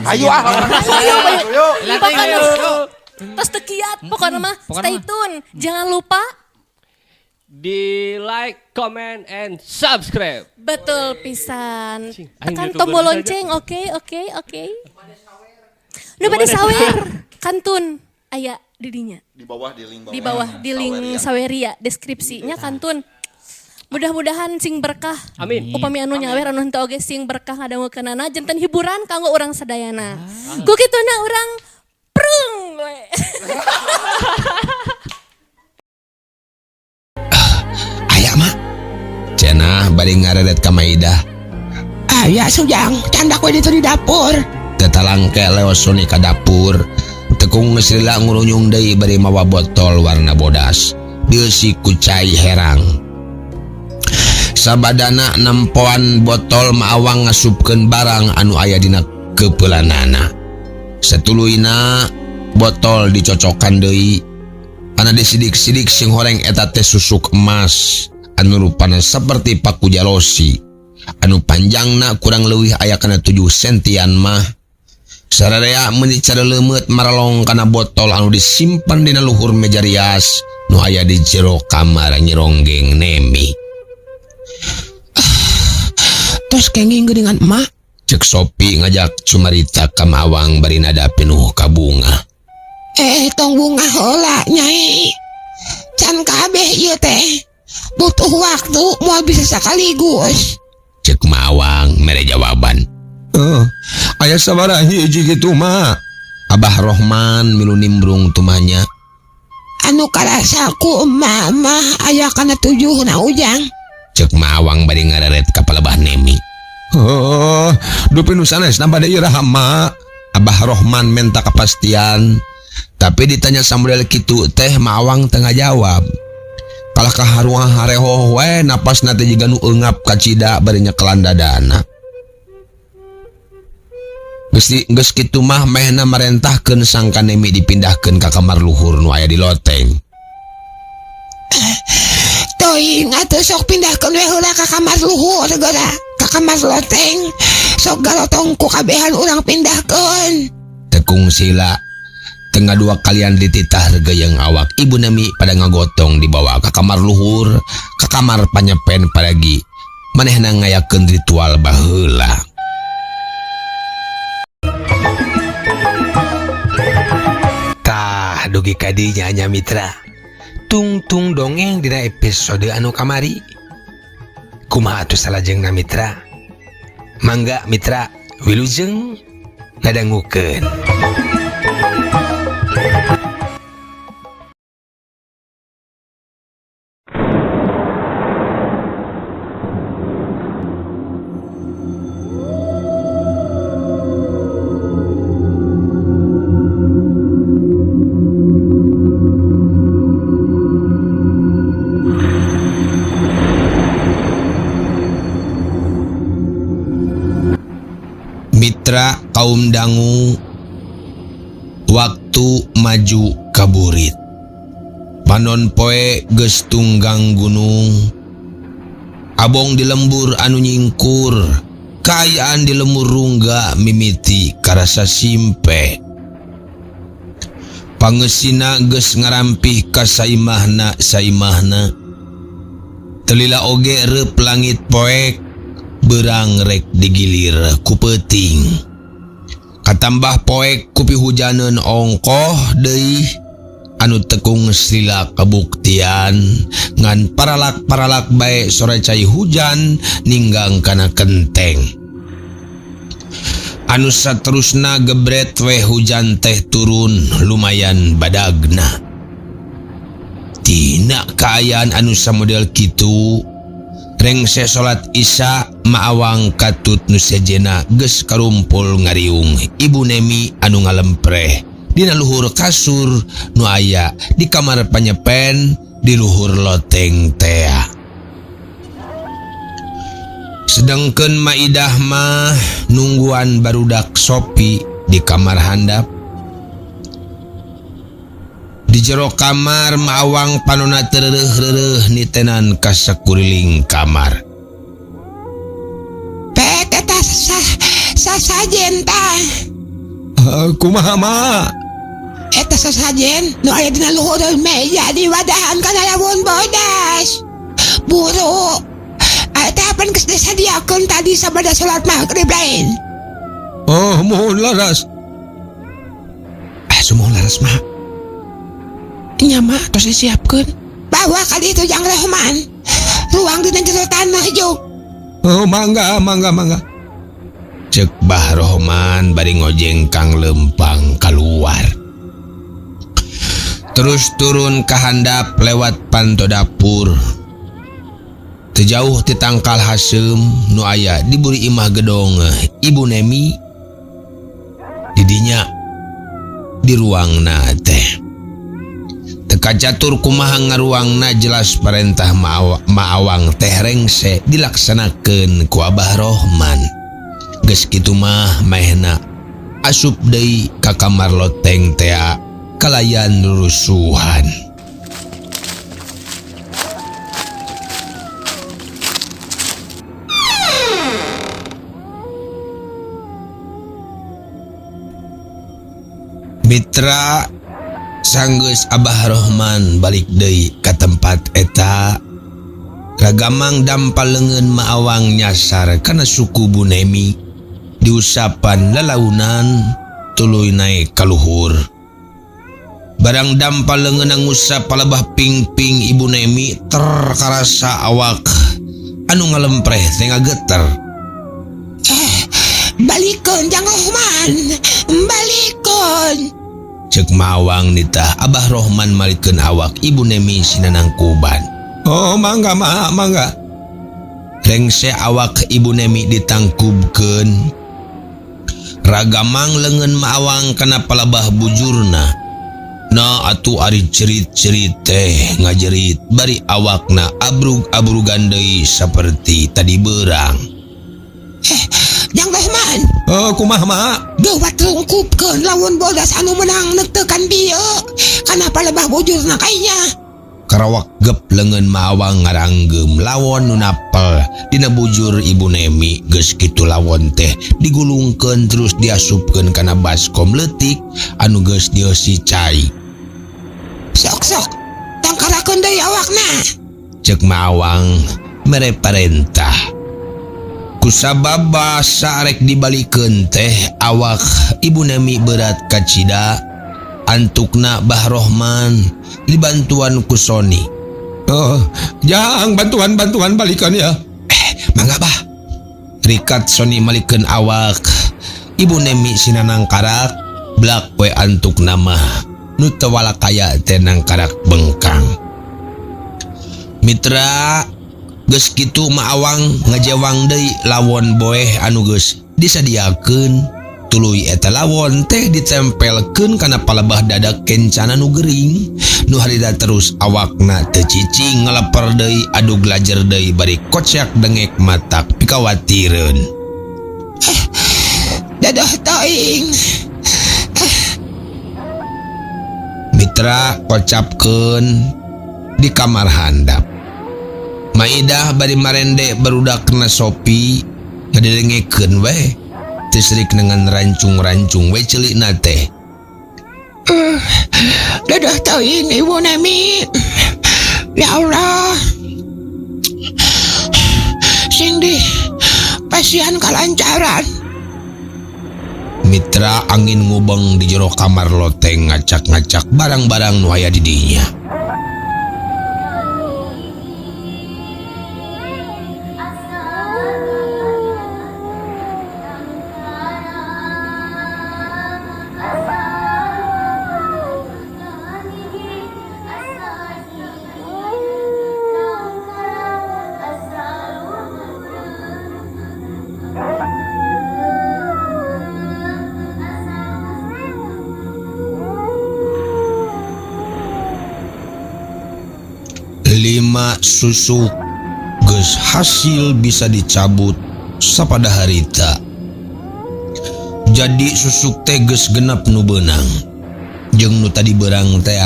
Ayo Ayo. Terus tekiat pokoknya mah stay tune. Jangan lupa di like, comment, and subscribe. betul pisan. Aing Tekan YouTuber tombol saja. lonceng. Oke. Nu bade sawer. Kantun aya didinya. Di bawah di link Di bawah di link Saweria deskripsinya kantun. Mudah-mudahan sing berkah. Amin. Upami anu nyawer anu henteu oge sing berkah ngadangukeunana janten hiburan kanggo urang sadayana. Ku kituna urang prung we. Aya mah cenah bari ngaredet ka Maidah. Aya sujang candak we ditu di dapur. Tetalangke leosoni ka dapur. Tekung ngeslila ngurunyung deui bari mawa botol warna bodas. Deusi ku cai herang. Sabadana nempoan botol maawang ngasupkeun barang anu aya dina keupelanana. Satuluyna botol dicocokan deui. Ana disidik-sidik sing horeng eta teh susuk emas anu rupana saperti paku jalosi. Anu panjangna kurang leuwih aya kana 7 sentian mah. Sararea meuni cara leumeut maralong kana botol anu disimpen dina luhur meja rias nu aya di jero kamar Nyi Ronggeng Nemi. Tos kenging geuningan emak, cek Sopi ngajak cumarita ka Mawang bari nada penuh ka bunga. Tong bunga heula Nyai. Can kabeh ieu teh butuh waktu moal bisa sakaligus. Cek Mawang mere jawaban. Aya sabaraha hiji kitu mah. Abah Rohman milu nimbrung tumanya. Anu karasaku mama aya kana 7 na ujang. Cek Mawang bari ngareret ka palebah Nemi. Dupi nu sanesna bade ieu rahama. Abah Rohman menta kepastian. Tapi ditanya samodel kitu teh Mawang tengah jawab. Kalah kaharuang hareho we napasna teh jiga nu eungap ka cida bari nyekelan dadana. Geus kitu mah mehna marentahkeun sangka Nemi dipindahkeun ka kamar luhur nu aya di loteng. Toing atuh sok pindahkeun we heula ka kamar luhur geura. Ka kamar loteng. Sok galotong ku kabehan urang pindahkeun. Tekung sila tengah 2 kalian dititah regeyeng awak ibu Nemi pada ngagotong dibawa ke kamar luhur, ke kamar panyepen paragi. Manehna ngayakeun ritual baheula. Tah dugi kadinya nya mitra. Tungtung dongeng dina episode anu kamari. Kumaha atuh salajengna mitra? Mangga mitra wilujeng ngadangukeun. Mitra kaum dangu, waktu maju kaburit. Panon poe geus tunggang gunung. Abong di lembur anu nyingkur, kaayaan di lemur rungga mimiti karasa simpe. Pangeusina geus ngarampih ka saimahna. Telila oge reup langit poek. Berang rek digilir ku peuting. Katambah poek ku pihujaneun ongkoh deui anu tekung sila kabuktian ngan paralak-paralak bae sore cai hujan ninggang kana kenteng. Anu saterusna gebret we hujan teh turun lumayan badagna. Tina kaayaan anu samodel kitu rengse salat Isya maawang katut nu sejena geus karumpul ngariung ibu Nemi anu ngalempreh dina luhur kasur nu aya di kamar panyepen di luhur loteng tea. Sedengkeun Maidah mah nungguan barudak Sopi di kamar handap. Di jero kamar maawang panona tereureeh-reureuh nitenan ka sakuriling kamar. Peteta sajen tah. Kumaha ma? Eta sasajen nu aya dina luhur meja di wadahan kana lawon bodas. Buru. Eta pan geus disadiakeun tadi sabada salat maghrib lain. Oh, mohon laras. Sumohon laras mah. Nya mah tos disiapkeun. Bawa ka ditu Jang Rahman. Ruang dina jero tanah juk. Oh, mangga. Cek Bah Rohman bari ngojeng Kang Lempang keluar. Terus turun ke handap lewat panto dapur. Tejauh ti tangkal Haseum nu aya diburi imah gedong Ibu Nemi. Didinya di ruangna teh. Teka catur kumaha ngaruangna jelas perintah Maawang teh rengse dilaksanakeun ku Abah Rohman. Geus kitu mah maehna asup deui ka kamar loteng teh kalayan rusuhan. Mitra sanggeus Abah Rohman balik deui ka tempat eta. Ragamang dampal leungeun Maawang nyasar kana suku Bu Nemi diusapan lalaunan tuluy naik ka luhur. Barang dampal leungeun ngusap palebah pingping Ibu Nemi terkarasa awak anu ngalempreh teh ngageter. Balikeun Jang Rohman, balikeun. Cek Maawang nitah Abah Rohman malikeun awak Ibu Nemi sinanang kuban. Oh, mangga. Rengse awak Ibu Nemi ditangkubkeun. Ragamang leungeun Maawang kana palebah bujurna. Na atuh ari cerit-cerit teh ngajerit bari awakna abrug-abrugan deui saperti tadi beurang. Jang Rahman. Oh, kumaha ma? Dewat rungkupkeun lawan bodas anu menang neutekan bieu kana palebah bujurna kaynya. Karawak gep leungeun Maawang ngaranggeum lawon nu napel dina bujur Ibu Nemi. Geus kitu lawon teh digulungkeun terus diasupkeun kana baskom leutik anu geus dieusi cai. Sok tangkarakeun deui awakna. Cek Maawang mere parentah. Kusabab basa rek dibalikeun teh awak Ibu Nemi berat kacida. Antukna Bah Rohman dibantuan ku Soni. Oh, Jang bantuan balikan ya. Mangga Bah. Rikat Soni malikeun awak Ibu Nemi sinanang karak blak we antukna mah nu teu walakaya teh nang karak bengkang. Mitra geus kitu Maawang ngajewang deui lawon boeh anu geus disadiakeun. Tuluy eta lawon teh ditempelkeun kana palebah dadak kencana nu gering. Nu harita terus awakna teu cicing ngaleper deui adu glajer deui bari kocak dengek matak pikawatireun. Dadah taing. Mitra kocapkeun di kamar handap. Maidah bari marende barudakna Sopi ngadengekeun we. Tisrik dengan rancung-rancung we celikna teh. Dadah teuing Ibu Nemi. Ya Allah. Sing di pasian kalancaran. Mitra angin ngubeng di jero kamar loteng ngacak-ngacak barang-barang nu aya di dinya. Susuk geus hasil bisa dicabut sapada harita. Jadi susuk teh geus genep nu beunang. Jeung nu tadi beurang teh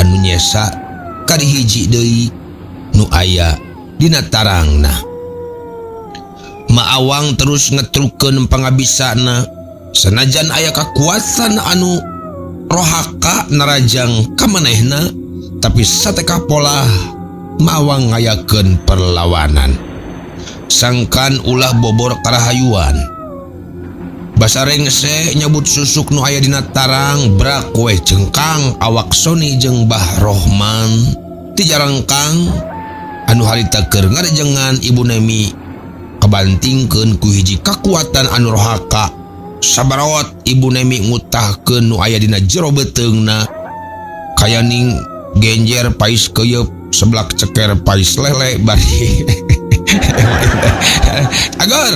anu nyesa kari hiji deui nu aya dina tarangna. Maawang terus ngetrukeun pangabisana Senajan aya kekuatan anu rohaka narajang kamanehna, tapi sateka pola mawang ngayakeun perlawanan. Sangkan ulah bobor karahayuan. Basa rengse nyebut susuk nu aya dina tarang brak we cengkang awak Sony jeung Bah Rohman ti jarangkang anu harita keur ngarejengan Ibu Nemi kabantingkeun ku hiji kakuatan anu rohaka. Sabarawat Ibu Nemi ngutahkeun nu aya dina jero beteungna kayaning genjer pais keuyeub seblak ceker pais lele bari Agor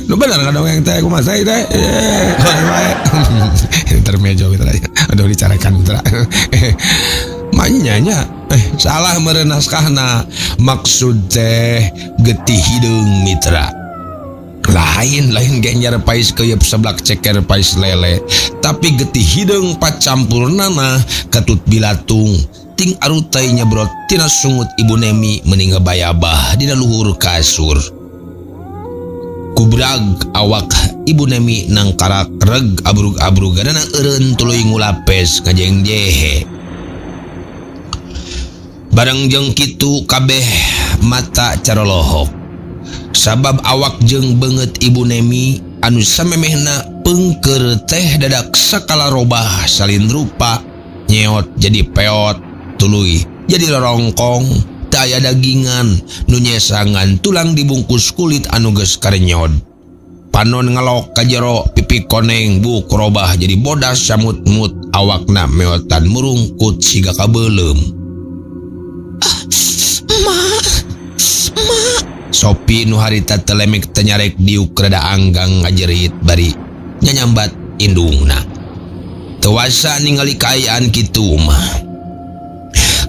lu bener kan yang teh kumaha teh intermezzo gitu aja udah dicarakan gitu manyanya salah meureun naskahna maksud teh getih hideung mitra lain genjar pais keuyeub seblak ceker pais lele tapi getih hideung pacampurnana katut bilatung ting arutai nyebrot tina sungut Ibu Nemi mending ngebayabah dina luhur kasur. Kubrag awak Ibu Nemi nang karak reg abrug-abrugadana eureun tuluy ngulapes ngajeng jehe. Bareng jeung kitu kabeh mata carolohok. Sabab awak jeung beungeut Ibu Nemi anu samemehna peungkeur teh dadak sakala robah salin rupa nyeot jadi peot tuluy jadi rorongkong teu aya dagingan nu nyesangan tulang dibungkus kulit anu geus karenyod panon ngelok ka jero pipi koneng buk robah jadi bodas samut-mut awakna meotan murungkut siga kabeulem. Ma Sopi nu harita telemek tenyarek diuk rada anggang ngajerit bari nyanyambat indungna teu wasa ningali kaayaan kitu mah.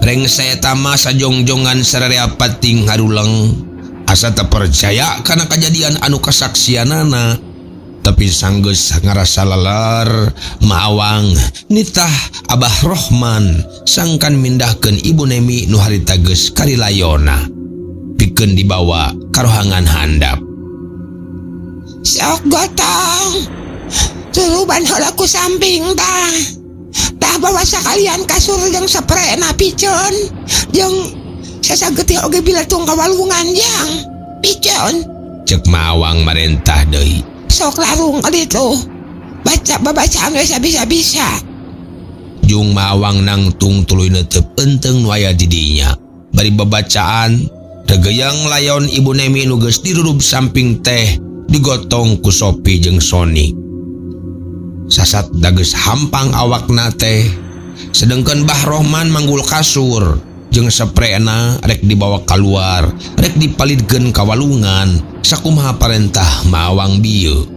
Rengse eta mah sajongjongan sararea pating haruleng asa teu percaya kana kajadian anu kasaksianana tapi sanggeus ngarasa leler maawang nitah Abah Rohman sangkan mindahkeun Ibu Nemi nu harita geus karilayona pikeun dibawa ka rohangan handap. Sok gotong turuban heula ku samping tah. Tah bawa sakalian kasur jeung saprena picon jeung sasagetih oge bilatung kawalungan yang picon cek mawang marentah deui sok larung kitu baca babacaan we sabisa-bisa jung mawang nangtung tuluy neuteub enteung nu aya di dinya bari babacaan degeyang layon Ibu Nemi nu geus dirurub samping teh digotong ku Sopi jeung Sony. Sasat dageus hampang awakna teh sedengkeun Bah Rohman manggul kasur jeung saprena rek dibawa keluar rek dipalidkeun ka walungan sakumaha parentah maawang bieu.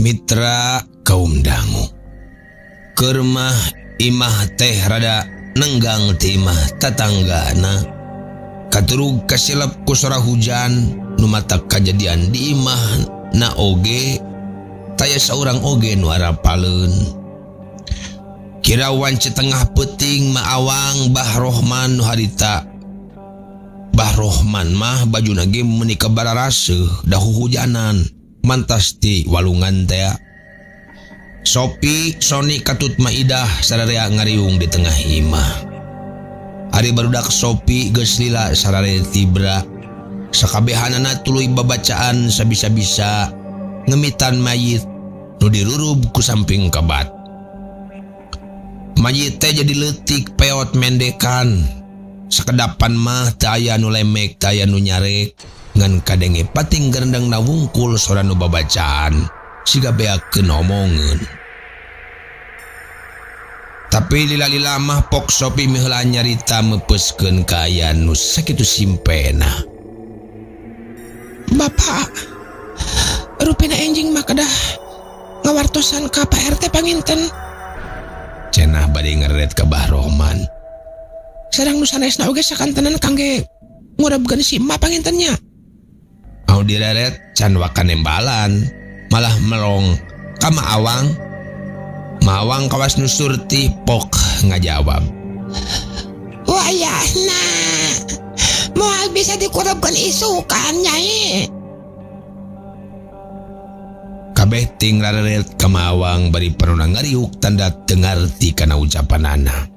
Mitra kaum dangu keur mah imah teh rada nenggang ti imah tatanggana katurug kasilap ku sora hujan nu matak kajadian di imah na oge taya saurang oge nu arapaleun kirawan cetengah peuting maawang Bah Rohman nu harita Bah Rohman mah bajuna ge meuni kabararaseuh dahu hujanan mantas ti walungan teh Sopi, Sony katut maidah sararea ngariung di tengah imah. Ari barudak Sopi geus lila sarare tibra. Sakabehanana tuluy babacaan sabisa-bisa ngemitan mayit nu dirurub ku samping kabat. Mayit teh jadi leutik peot mendekan. Sakedapan mah teu aya nu lemek teu aya nu nyarek ngan kadenge pating gerendang na wungkul sora nu babacaan siga beakeun omongeun. Tapi lila-lila mah pok Sopi miheula nyarita meupeskeun kaayaan nu sakitu simpena. Bapak, rupina enjing mah kedah ngawartosan ka Pak RT panginten. Cenah bade ngeret ka Bah Rohman. Sareng nu sanesna oge sakantenan kangge ngurebkeun si emak pangintennya. Au direret can wakan nembalan, malah melong ka Maawang. Maawang kawas nu surti pok ngajawab. Wayahna, moal bisa dikurebkeun isukan Nyai. Kabeh ting rareret ka Maawang bari panuna ngariuk tanda teu ngarti kana ucapanana.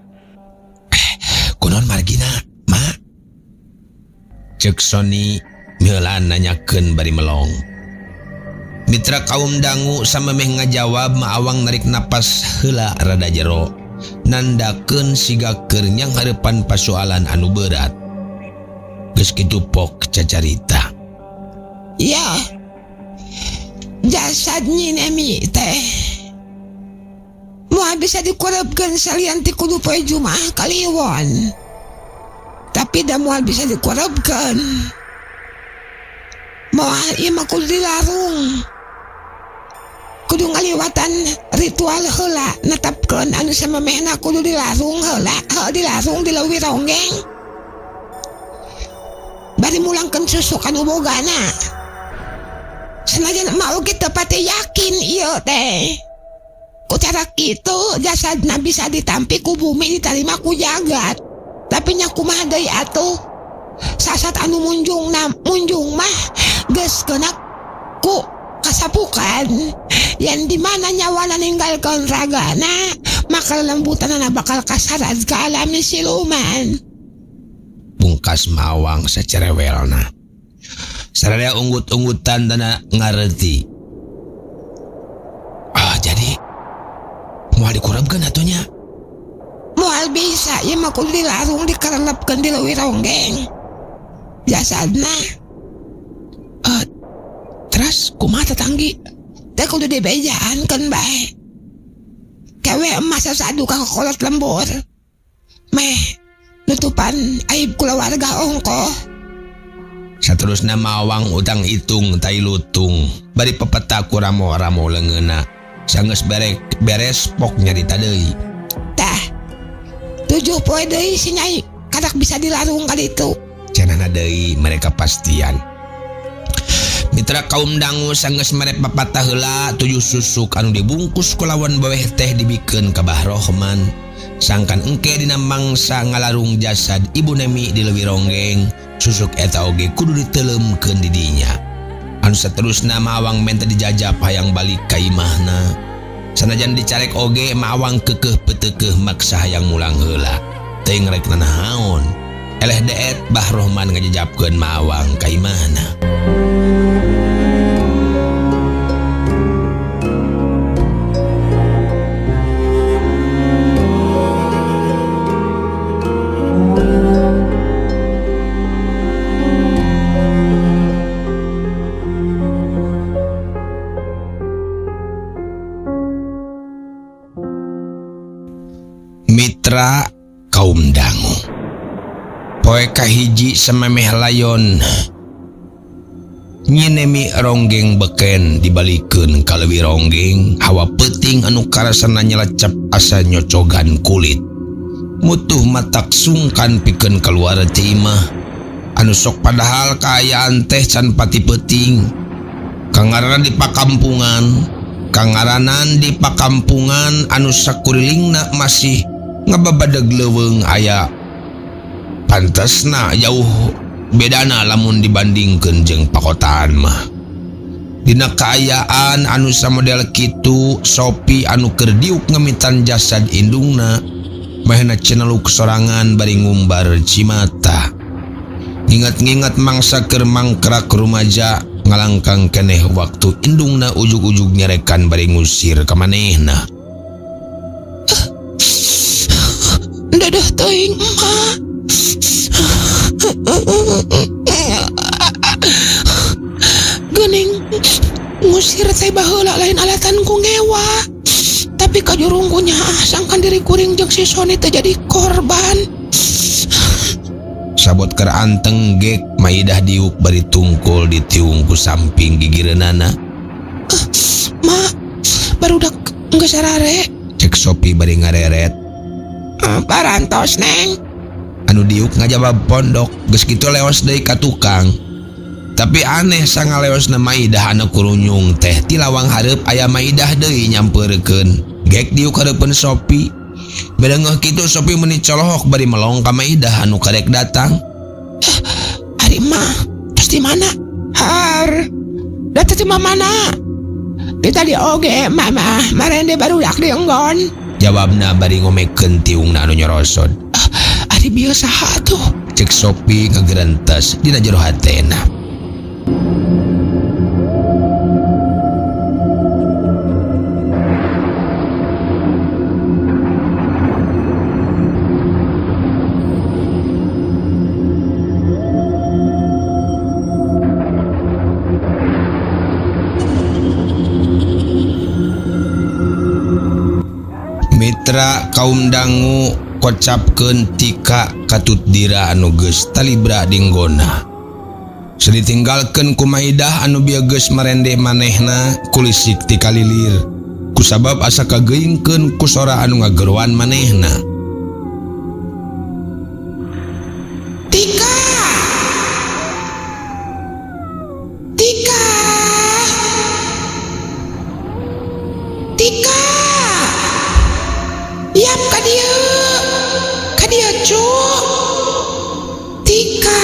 Kunaon margina, Ma? Ceuk Sony miheula nanyakeun bari melong. Mitra kaum dangu samemeh ngajawab. Maawang narik napas heula rada jero, nandakeun siga keur nyanghareupan pasoalan anu berat. Geus kitu pok cacarita. Ya, jasad Nyi Nemi teh moal bisa dikurebkeun salian ti kudu poe Jumaah Kaliwon. Tapi da moal bisa dikurebkeun moal ieu mah kudu dilarung. Kudu ngaliwatan ritual heula netepkeun anu samemehna kudu dilarung heula, dilarung di leuwih ronggeng. Bari mulangkeun susuk anu bogana. Sanajan mau kita pati yakin ieu teh. Ku cara kitu jasadna bisa ditampi ku bumi ditarima ku jagat. Tapi nya kumaha deui atuh? Sasat anu munjung mah geus kena ku kasapukan. Yang dimana nyawana ninggalkeun ragana, maka lembutanana bakal kasarat ka alam siluman. Pungkas Maawang sacerewelna. Sararea unggut-unggutan dana ngareti. Jadi moal dikurebkeun atunya? Moal bisa, ieu mah kudu dilarung dikarelepkeun di leuwih ronggeng jasadna. Terus kumaha tetanggi? Teh kudu dibejaankeun bae. Kewe emas sasadu ka kolot lembur. Meh nutupan aib kulawarga ongkoh. Saterusna Maawang utang itung tai lutung bari pepeta ku ramo-ramo leungeunna. Sanggeus beres pok nyarita deui. Tah 7 poe deui si Nyai kadak bisa dilarung ka ditu. Cenahna deui mereka pastian. Mitra kaum dangu sanggeus mere papatah heula 7 susuk anu dibungkus ku lawan baweh teh dibikeun ka Bah Rohman. Sangkan engke dina mangsa ngalarung jasad Ibu Nemi di leuwih ronggeng, susuk eta oge kudu diteleumkeun di dinya. Anu saterusna Maawang menta dijajab hayang balik ka imahna. Sanajan dicarek oge Maawang keukeuh peuteukeuh maksa hayang mulang heula. Teuing rek nanaon. Eleh deet Bah Rohman ngajajabkeun Maawang ka imahna. Mitra kaum dangu. Poe kahiji samemeh layon Nyi Nemi ronggeng beken dibalikeun ka leuwih ronggeng. Hawa peuting anu karasana nyelecep asa nyocogan kulit. Mutuh matak sungkan pikeun kaluar ti imah. Anu sok padahal kaayaan teh can pati peuting. Kangaranan di pakampungan anu sakurilingna masih ngababadeg leuweung aya. Pantesna jauh bedana lamun dibandingkeun jeung pakotaan mah. Dina kaayaan anu samodel kitu, Sopi anu keur diuk ngemitan jasad indungna mahena ceneluk sorangan bari ngumbar cimata. Ingat-ingat mangsa keur mangkrak rumaja ngalangkang keneh waktu indungna ujug-ujug nyerekan bari ngusir ka manehna. Dadah teuing emak. Geuning ngusir teh baheula lain alatan ku ngewa. Tapi kajurungku nyaah sangkan diri kuring jeung si Sony teh jadi korban. Sabot keur anteng gek Maidah diuk bari tungkul ditiung ku samping gigireunana. Mak, barudak geus sarare. Cek Sopi bari ngareret. Parantos neng. Anu diuk ngajawab pondok, geus kitu leos deui ka tukang. Tapi aneh sangaleosna Maidah anu kurunyung teh ti lawang hareup aya Maidah deui nyampeurkeun. Gek diuk hareupeun Sopi. Bedengoh kitu Sopi meuni colohok bari melong ka Maidah anu karek datang. Ari mah, terus di mana? Har, data di mana? Di tadi oge mama, marende barudak di enggon. Jawabna bari ngomekeun tiungna anu nyorosod. Ari biasa tuh. Cek Sopi ngegrentas dina jero hatena. Mitra kaum dangu kocapkeun tika katut dira anu geus talibra dinggona. Ditinggalkeun ku Maidah anu bieu geus marende manehna kulisik ti kalilir. Kusabab asa kageingkeun ku sora anu ngageruan manehna. Tika. Tika. Tika. Yap ka dieu. Ka dieu cuk. Tika.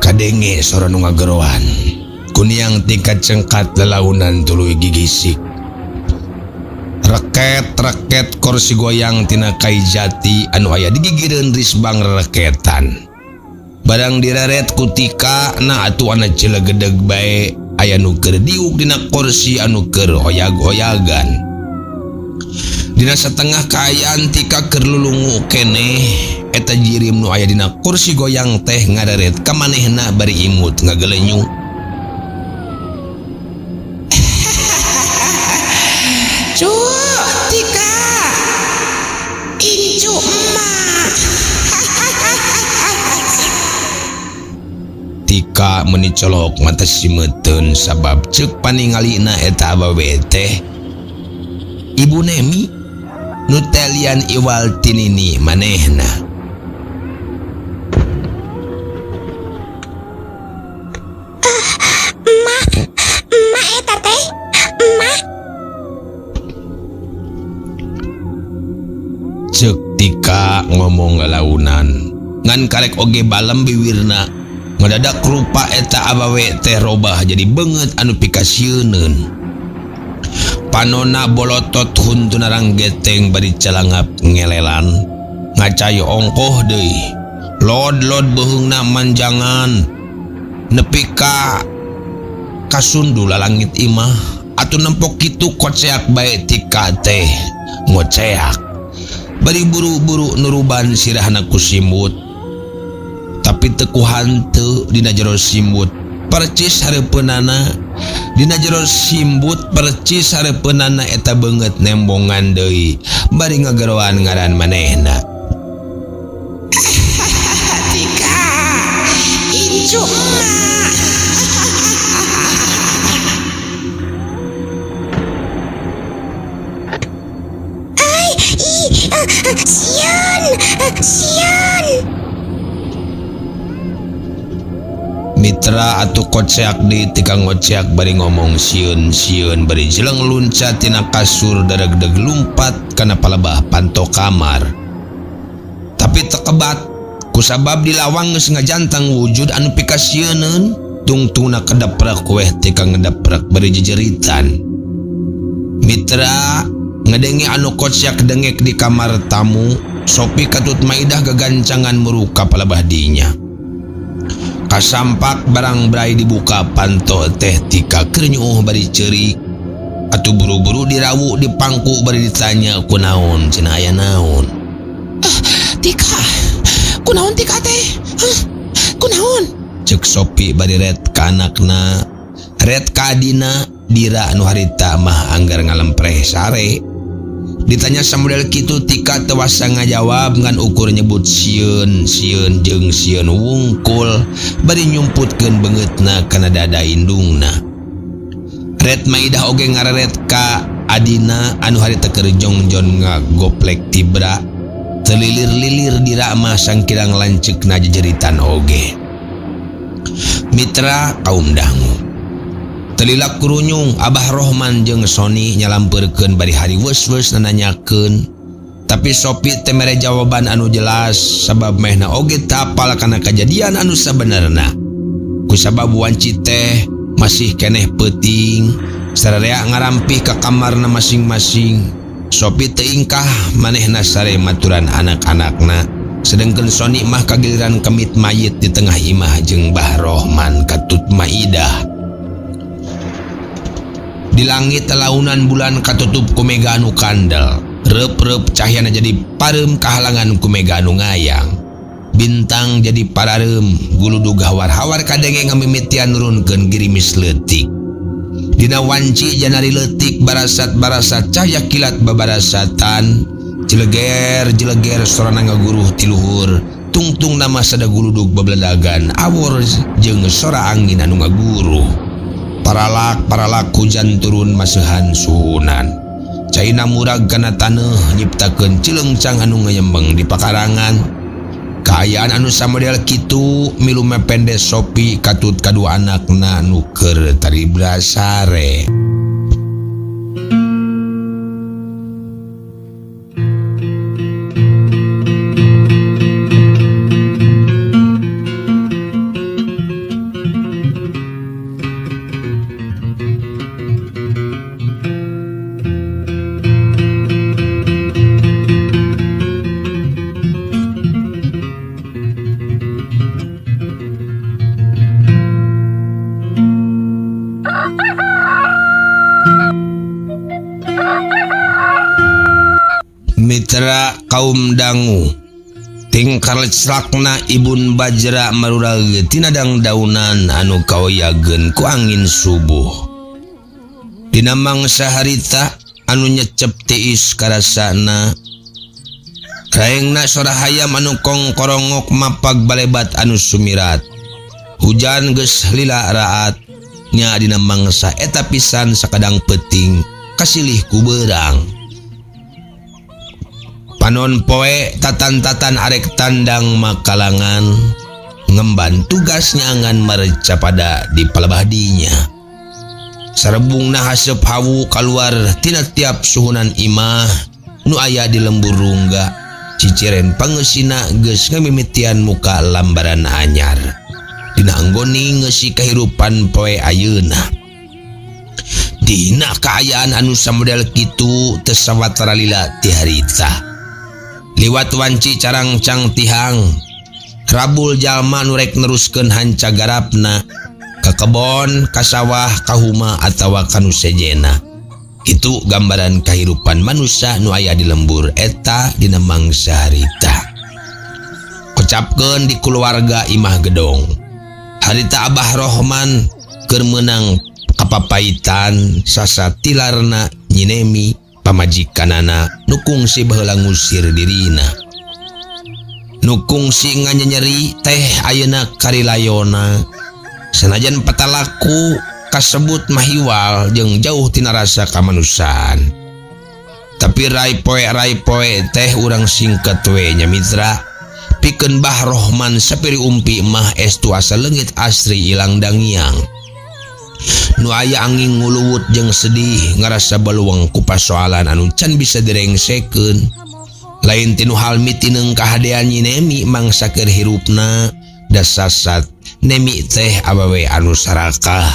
Kadenge sora nu ngageroan. Kuniang tingkat cengkat lelaunan tuluy gigisik. Reket-reket kursi goyang tina kai jati anu aya di gigireun risbang reketan. Barang direret ku Tika na atuh ana celegedeg bae aya nu keur diuk dina kursi anu keur oyag-oyagan. Dina satengah kaayaan Tika keur lulungu keneh eta jirim nu aya dina kursi goyang teh ngareret ka manehna bari imut ngagelenyuk. Cuk, Tika. Incu emak. Tika meuni colok mata simeteun sabab ceuk paningalina eta awewe teh Ibu Nemi nu teh lian iwal tinini manehna. Emak eta teh. Emak. Ceuk Tika ngomong galaunan ngan karek oge balem biwirna ngadadak rupa eta abawe teh robah jadi beungeut anu pikasieunneun. Panona bolotot huntuna ranggeteng bari calangap ngelelan ngacai ongkoh deui. Lod-lod beheungna manjangan nepi ka kasundul langit imah. Atuh nempok kitu koceak bae Tika teh ngoceak. Bari buru-buru nuruban sirahna ku simut. Tapi teku hanteu dina jero simbut percis hareupeunana. Dina jero simbut percis hareupeunana eta beungeut nembongan deui bari ngageroan ngaran manehna. Tika. Incu emak. Sian. Mitra atuh koceak di Tika ngoceak bari ngomong sieun-sieun bari jeleng luncat tina kasur daragdeg lumpat kana palebah panto kamar. tapi tekebat kusabab dilawang geus ngajantang wujud anu pikasieun tungtungna kedaprak weh tika ngedaprak bari jejeritan. Mitra ngedengi anu kocyak dengek di kamar tamu, Sopi katut Maidah gagancangan muruka palabah dinya. Kasampak barang berai dibuka panto teh tika keur nyuuh bari ceurik. Atuh buru-buru dirawu di pangku bari ditanya kunaon cenah aya naon. Tika, kunaon Tika teh? Kunaon? Cek Sopi bari red ka anakna, red ka adina dira anu harita mah anggar ngalempreh sare. Ditanya samodel kitu Tika teu wasa ngajawab ngan ukur nyebut sieun jeung sieun wungkul bari nyumputkeun beungeutna kana dada indungna. Red Maidah oge ngararet ka adina anu harita keur jongjon ngagoplek tibra. Telilir-lilir dira mah sangkirang lanceukna jejeritan oge. Mitra kaum dangu. Telilak kurunyung Abah Rohman jeung Sony nyalampeurkeun bari hari weus-weus nananyakeun, tapi Sopi teu mere jawaban anu jelas sabab mehna oge teu apal kana kajadian anu sabenerna. Kusabab wanci teh masih keneh peuting sararea ngarampih ka kamarna masing-masing. Sopi teu ingkah manehna sare maturan anak-anakna, sedengkeun Sony mah kagiliran kemit mayit di tengah imah jeung Bah Rohman katut Maidah. Di langit telaunan bulan katutup ku mega anu kandel, reup-reup cahyana jadi pareum kahalangan ku mega anu ngayang. Bintang jadi parareum, guludug hawar-hawar kadenge ngamimitian nurunkeun girimis leutik. Dina wanci janari leutik barasat-barasat cahya kilat babarasatan, jeleger-jeleger sorana ngaguruh ti luhur, tungtung nama sada guludug babledagan awor jeung sora angin anu ngaguruh. Paralak hujan turun maseuhan suhunan. Caina murag kana taneuh nyiptakeun cileungcang anu ngayembeng di pakarangan. Kaayaan anu samodel kitu milu mepende Sopi katut kadua anakna nu keur taribra sare. Mitra kaum dangu, tingkar lecrakna Ibun Bajra marurag tina dang-daunan anu kaoyageun ku angin subuh. Dina mangsa harita anu nyecep tiis karasana, kaengna sora hayam anu kongkorongok mapag balebat anu sumirat. Hujan geus lila raat nya dina mangsa eta pisan sakadang peuting kasilih ku beurang. Panon poe tatan-tatan arek tandang makalangan ngemban tugasnya angan mareca pada di palebah dinya. Sarebungna haseup hawu kaluar tina tiap suhunan imah nu aya di lembur rungga. Ciciren pangeusina geus ngamimitian muka lambaran anyar. Dina anggoni ngeusi kahirupan poe ayeuna. Dina kaayaan anu samodel kitu teu sawatara lila ti harita. Liwat wanci carangcang tihang, rabul jalma nu rek neruskeun hanca garapna ka kebon, ka sawah, ka huma atawa ka nu sejena. Itu gambaran kahirupan manusia nu aya di lembur eta dina mangsa harita. Kocapkeun di keluarga imah gedong. Harita Abah Rohman keur meunang kapapaitan sasa tilarna nyinemi pamajikanana nukung si baheula ngusir dirina. Nukung si nganyeri teh ayeuna karilayona. Sanajan patalaku kasebut mahiwal jeung jauh tina rasa kamanusaan. Tapi rai poe teh urang singket we nya mitra. Pikeun Bah Rohman sapiri umpi mah estu asa leungit asri ilang dangiang. Nu aya angin nguluwut jeung sedih ngarasa baluang ku pasoalan anu can bisa direngsekeun. lain tinu halmi tineng kahadean nyi Nemi mangsa keur hirupna da sasat Nemi teh awewe anu sarakah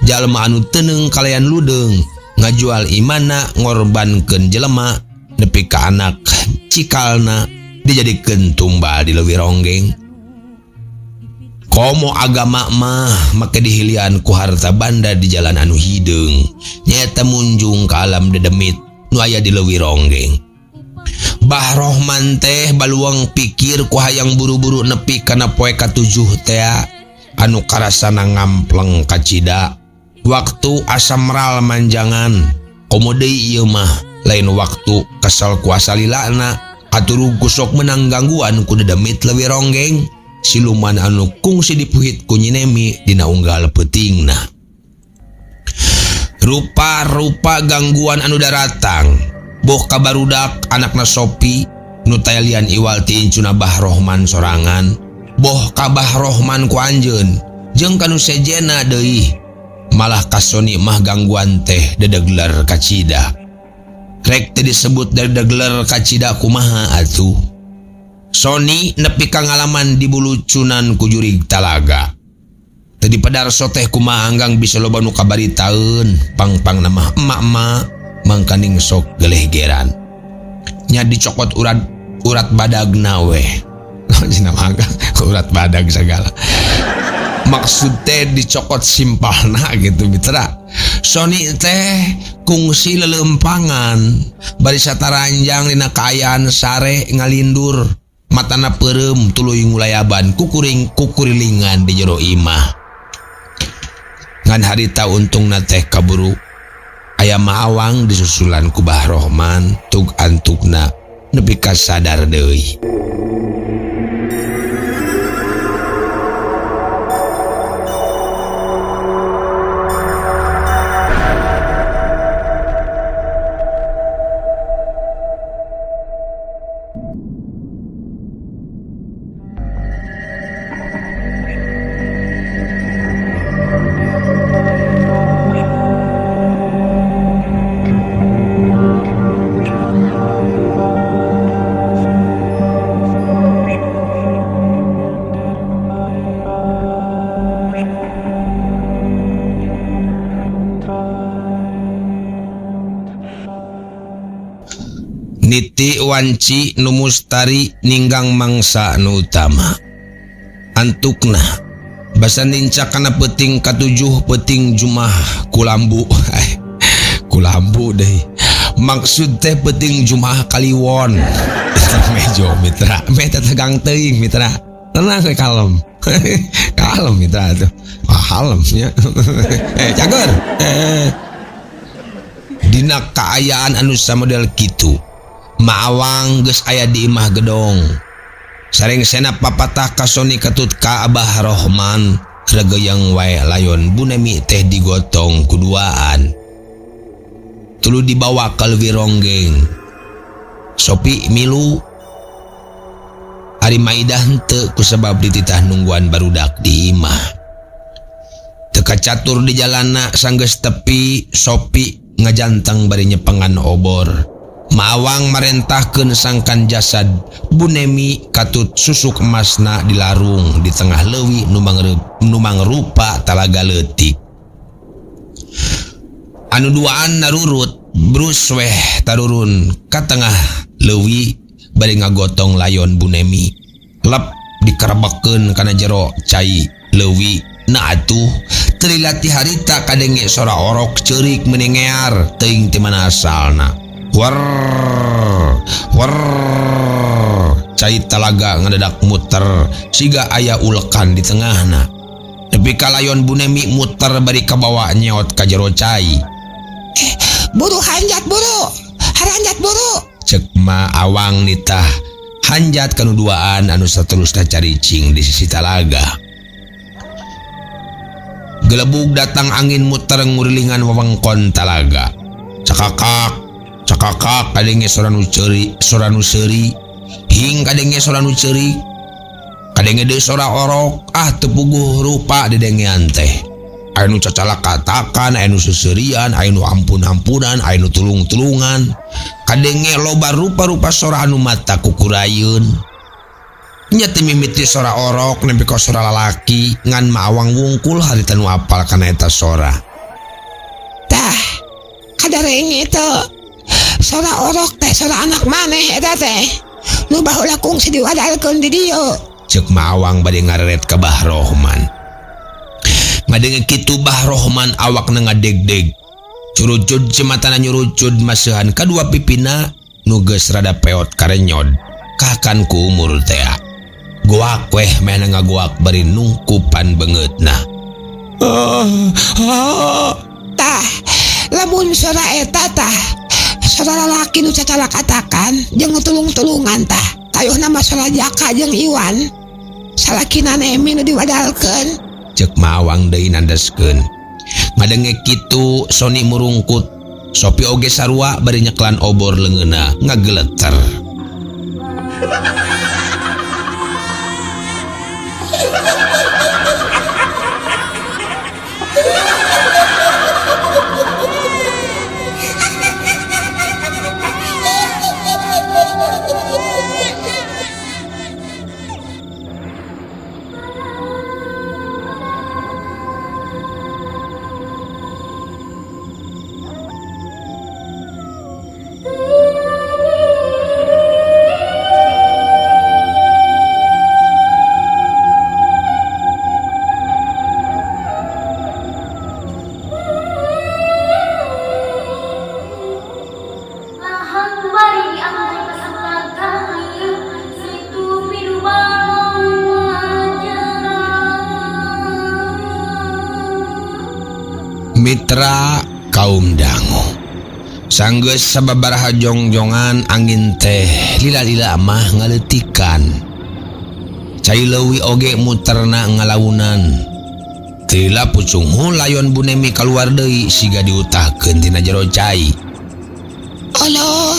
jalma anu teneng kalayan ludeng ngajual imana ngorbankeun jelema nepi ka anak cikalna dijadikeun tumbal di leuwih ronggeng. Komo agama mah make dihilian ku harta banda di jalan anu hideung nyaeta munjung ka alam dedemit nu aya di leuwih ronggeng. Bah Rohman teh baluang pikir ku hayang buru-buru nepi kana poe ka-7 teh anu karasana ngampleng kacida waktu asamral manjangan. Komo deui ieu mah lain waktu kesel kuasa lilana atur gusok menang gangguan ku dedemit leuwih ronggeng siluman anu kungsi dipuhit ku Nyi Nemi dina unggal peutingna. Rupa-rupa gangguan anu daratang boh ka barudak anakna Sopi nu tayalian iwal ti incuna Bah Rohman sorangan boh ka Bah Rohman ku anjeun jeung kanu sejena deui malah ka Soni mah gangguan teh dedegler kacida. Rek teh disebut dedegler kacida kumaha atuh. Soni nepi ka ngalaman di bulucunan ku jurig talaga. Teu dipadarso teh kumaha anggang bisa loba nu kabaritaeun pang-pang nama emak-emak mangkaning sok gelehgeran. Nya dicokot urat badagna we. Cenah mangga urat badag sagala. Maksud teh dicokot simpalna gitu mitra. Soni teh kungsi lelempangan bari sataranjang dina kaayaan sare ngalindur matana peureum tuluy ngulayaban kukurilingan di jero imah. Ngan harita untungna teh kaburu aya maawang disusulan ku Bah Rohman tug antukna nepi ka sadar deui. Niti wanci nu mustari ninggang mangsa nu utama. Antukna basa nincak kana peuting ka-7 peuting Jumah kulambu. Kulambu deui. Maksud teh peuting Jumah Kaliwon. Mejo mitra, meta tegang teuing mitra. Tenang we kalem. Kalem mitra tuh. Kalem nya. Cager. Dina kaayaan anu samodel kitu maawang geus aya di imah gedong. Sareng sena papatah ka Soni katut ka Abah Rohman regeyang wae layon Bu Nemi teh digotong kuduaan. Tulu dibawa ka leuwih ronggeng. Sopi milu ari maidah henteu kusabab dititah nungguan barudak di imah. Teu kacatur di jalanna sanggeus tepi Sopi ngajanteng bari nyepengan obor. Maawang marentahkeun sangkan jasad Bu Nemi katut susuk emasna di larung di tengah leuwih nu mangrupa talaga leutik. Anu duaan narurut brus weh tarurun ka tengah leuwih bari ngagotong layon Bu Nemi. Lep dikerebekeun kana jero cai leuwih. Na atuh teu dilati harita kadenge sora orok ceurik menengear teuing ti mana asalna. War cai talaga ngadadak muter siga aya ulekan di tengahna. Nepi ka layon Bu Nemi muter bari kabawa nyeot ka jero cai. Buru hanjat buru, haranjat buru. Cek ma awang nitah hanjat kanu duaan anu saterusna caricing di sisi talaga. Gelebug datang angin muter ngurilingan wewengkon talaga. Cakakak kadenge sora nu seuri hing kadenge sora nu ceurik kadenge deui sora orok teu puguh rupa dedengean teh. aya nu cacala katakan, aya nu seserian, aya nu ampun-ampunan, aya nu tulung-tulungan. Kadenge loba rupa-rupa sora anu mata kukurayeun. Nya teu mimiti sora orok nepi ka sora lalaki ngan maawang wungkul harita nu apal kana eta sora. Tah, kadarenge teu. Sora orok teh sora anak maneh eta teh. Nu baheula kungsi diwadalkeun di dieu. Ceuk maawang bade ngareret ka Bah Rohman. Ngadenge kitu Bah Rohman awakna ngadegdeg. Curucud cimatana nyurucud maseuhan kadua pipina nu geus rada peot karenyod. Kakan ku umur teh. Goak weh mehna ngagoak bari nungkupan beungeutna. Tah, lamun sora eta tah. Sora lalaki nu cacala katakan jeung tulung-tulungan tah. Tayuhna mah sora Jaka jeung Iwan. Salakina Nemi nu diwadalkeun. Ceuk maawang deui nandeskeun. Ngadenge kitu Soni murungkut. Sopi oge sarua bari nyeklan obor leungeunna ngageleter. Mitra kaum dangu. Sanggeus sababaraha jongjongan angin teh lila-lila mah ngaleutikan. Cai leuwih oge muterna ngalaunan. Tila pucung layon Bu Nemi kaluar deui siga diutahkeun tina jero cai. Allah.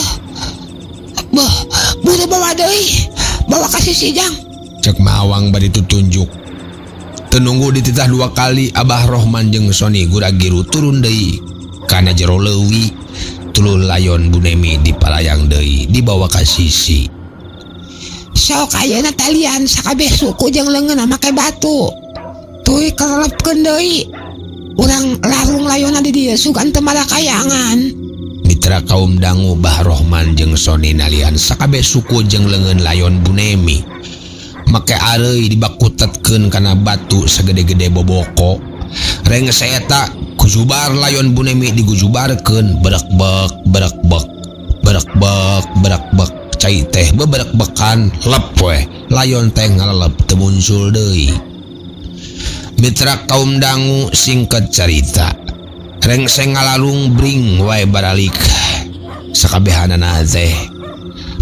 Buru bawa deui. Bawa ka Sisijang. Cek maawang bari tutunjuk. Tenunggu dititah 2 kali Abah Rohman jeung Soni Guragiru turun deui kana jero leuwih. Tuluy layon Bu Nemi dipalayang deui dibawa ka Sisi. Sok ayeuna talian sakabeh suku jeung leungeunna make batu. Tuluy karelepkeun deui. Urang larung layonna di dieu sugan teu malakayangan. Mitra kaum dangu Bah Rohman jeung Soni nalian sakabeh suku jeung leungeun layon Bu Nemi. Make areuy dibakutetkeun kana batu sagede-gede boboko. Renges eta kujubar layon Bu Nemi digujubarkeun berekbek berekbek berekbek berekbek. Cai teh beberekbekan lep we layon teh ngalelep teu muncul deui. Mitra kaum dangu singket carita. Rengseng ngalarung bring wae baralik. Sakabehanana teh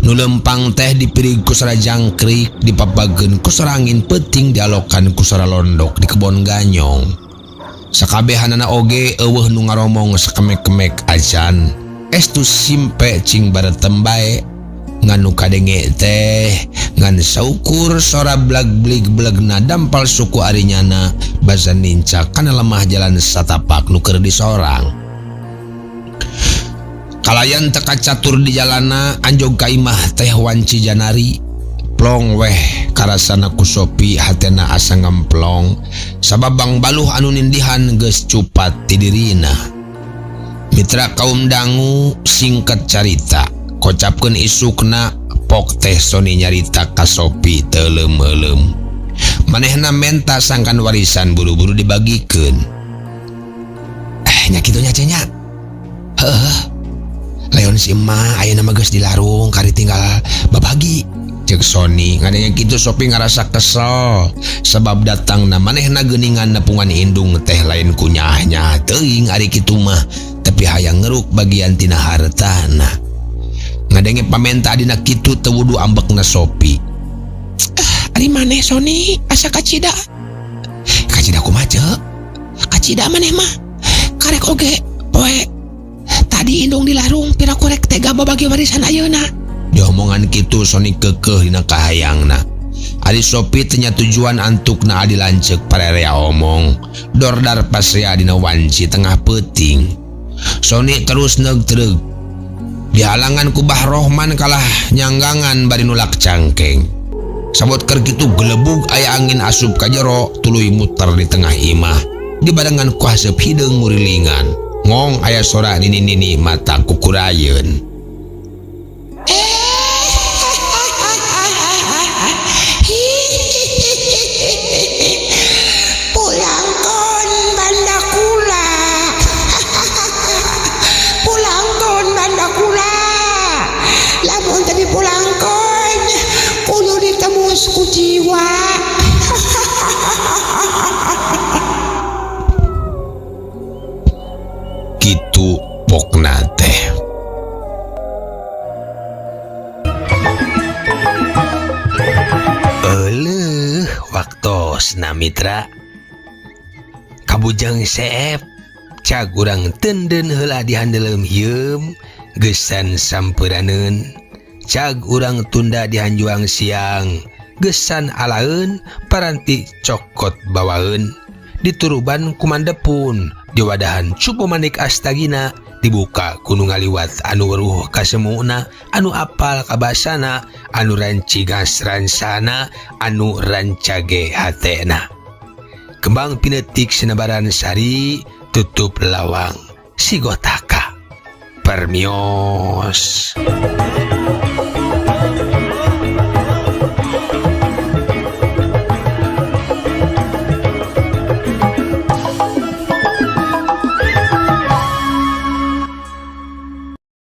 nu lempang teh dipirig ku sora jangkrik dipapageun ku sora angin peuting dialokan ku sora londok di kebon ganyong. Sakabehanana oge eueuh nu ngaromong sakemek-kemek acan. Estu simpe cing baretem bae ngan nu kadenge teh ngan saukur sora blag-blig blegna dampal suku arinyana basa ninca kana lemah jalan satapak nu keur disorang. Kalayan teka catur di jalana anjog ka imah teh wanci janari. Plong weh karasana ku Sopi hatena asa ngemplong. Sababang baluh anu nindihan geus cupat ti dirina. Mitra kaum dangu singket carita. Kocapkeun isukna pok teh Soni nyarita ka Sopi teu leum-leum. Manehna menta sangkan warisan buru-buru dibagikeun. Nya kitu nya cenah. Heuh. Layon si emak ayeuna mah geus dilarung kari tinggal babagi. Ceuk Soni ngadenge kitu Sopi ngarasa kesel sabab datangna manehna geuningan nepungan indung teh lain kunyahnya teuing ari kitu mah tapi hayang ngeruk bagian tina hartana. Ngadenge pamenta dina kitu teu wudu ambekna Sopi. Ari maneh Soni asa kacida. Kacida kumaha ceuk? Kacida maneh mah karek oge poe tadi indung dilarung pira kurek tega babagi warisan ayeuna. Diomongan kitu Soni keukeuh dina kahayangna. Ari Sopi tanya tujuan antuk na adi lancek parerea omong. Dordar pasrea dina wanci tengah peting. Soni terus neg-treg. Dihalangan ku Bah Rohman kalah nyanggangan bari nulak cangkeng. Sabot keur kitu gelebug aya angin asup ka jero tuluy muter di tengah imah. Dibarengan ku haseup hideung murilingan. Ngong aya sora nini-nini mata kukurayeun. Pulangkon banda kula. Pulangkon banda kula. Lamun tadi pulangkon kudu ditembus ku jiwa. Kitu pokna teh. Eleuh waktosna mitra. Kabujang seep cag urang tenden heula dihandeleum hieum gesan sampuraneun. Cag urang tunda dihanjuang siang gesan alaeun paranti cokot bawaeun. Dituruban kumandepun diwadahan cupu manik astagina dibuka kudu ngaliwat anu weruh kasemuna anu apal kabasana anu rancigas ransana anu rancage hatena. Kembang pinetik senebaran sari tutup lawang sigotaka permios.